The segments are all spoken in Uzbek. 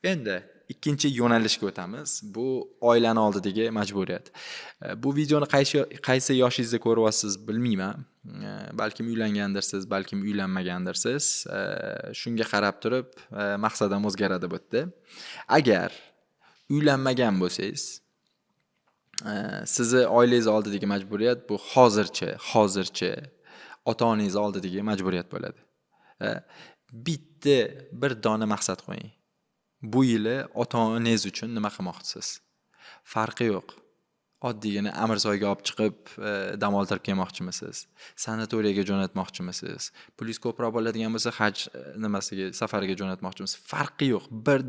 Endi ikkinchi yo'nalishga o'tamiz. Bu oilani oldidagi majburiyat. Bu videoni qaysi yoshingizda ko'ryapsiz bilmayman. Balkim uylangandirsiz, balkim uylanmagandirsiz. Shunga qarab turib maqsadim o'zgaradi bu yerda. Agar uylanmagan bo'lsangiz, sizni oilangiz oldidagi majburiyat bu hozircha ota-onangiz oldidagi majburiyat bo'ladi. Bitta bir dona maqsad qo'ying. Bu yili ota-onangiz uchun nima qilmoqchisiz? Farqi yo'q. Oddiygina Amirsoyga olib chiqib dam oldirib kelmoqchimisiz? Sanatoriyaga jo'natmoqchimisiz? Pulingiz ko'proq bo'ladigan bo'lsa, haj nimasiga, safariga jo'natmoqchimisiz? Farqi yo'q. Bir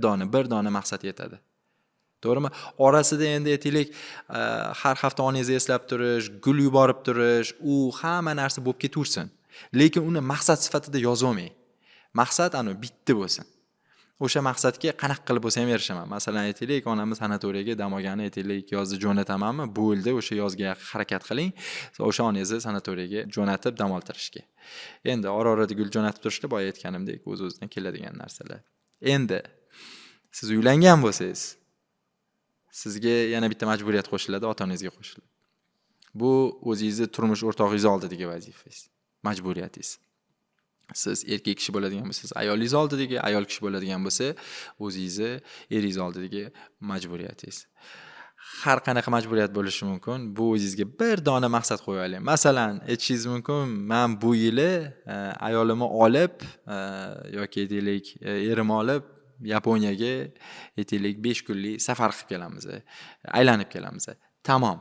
dona maqsad yetadi. To'g'rimi? Orasida endi aytaylik, har hafta onangizni eslab turish, gul yuborib turish, u hamma narsa bo'lib ketaversin. Lekin uni maqsad sifatida yozolmang. Maqsad bitta bo'lsin. O'sha maqsadga qanaqa qilib bo'lsa ham erishaman. Masalan, aytaylik, onamiz sanatoriyaga dam olgani, aytaylik, yozda jo'natamanmi? Bo'ldi, o'sha yozga harakat qiling. O'sha onangizni sanatoriyaga jo'natib dam oltirishga. Endi ora-orada gul jo'natib turishda boya aytganimdek, o'z-o'zidan keladigan narsalar. Endi siz uylangan bo'lsangiz, sizga yana bitta majburiyat qo'shiladi, ota-onangizga qo'shiladi. Bu o'zingizni turmush o'rtog'ingiz oldidagi vazifangiz, majburiyatingiz. Siz erkak kishi bo'ladigan bo'lsangiz, ayolingiz oldidagi, ayol kishi bo'ladigan bo'lsa, o'zingizni eringiz oldidagi majburiyatingiz. Har qanaqa majburiyat bo'lishi mumkin. Bu o'zingizga bir dona maqsad qo'yib oling. Masalan, aytishingiz mumkin, men bu yili ayolimni olib yoki aytaylik, erimni olib Yaponiyaga aytaylik 5 kunlik safar qilib kelamiz, aylanib kelamiz. Tamom.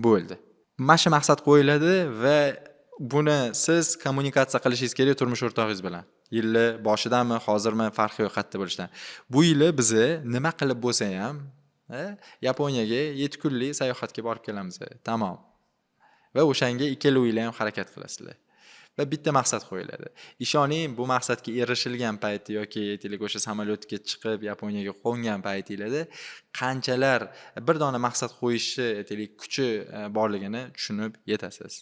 Bo'ldi. Mana shu maqsad qo'yiladi va buni siz kommunikatsiya qilishingiz kerak turmush o'rtog'ingiz bilan. Yilni boshidami, hozirmi farqi yo'q qayerda bo'lishidan. Bu yili biz nima qilib bo'lsa ham, Yaponiyaga 7 kunlik sayohatga borib kelamiz. Tamom. Va o'shanga ikkalovinglar ham harakat qilasizlar. Va bitta maqsad qo'yiladi. Ishoning, bu maqsadga erishilgan payti yoki aytaylik o'sha samolyotga chiqib Yaponiyaga qo'ngan paytinglarda qanchalar bir dona maqsad qo'yishni aytaylik kuchi borligini tushunib yetasiz.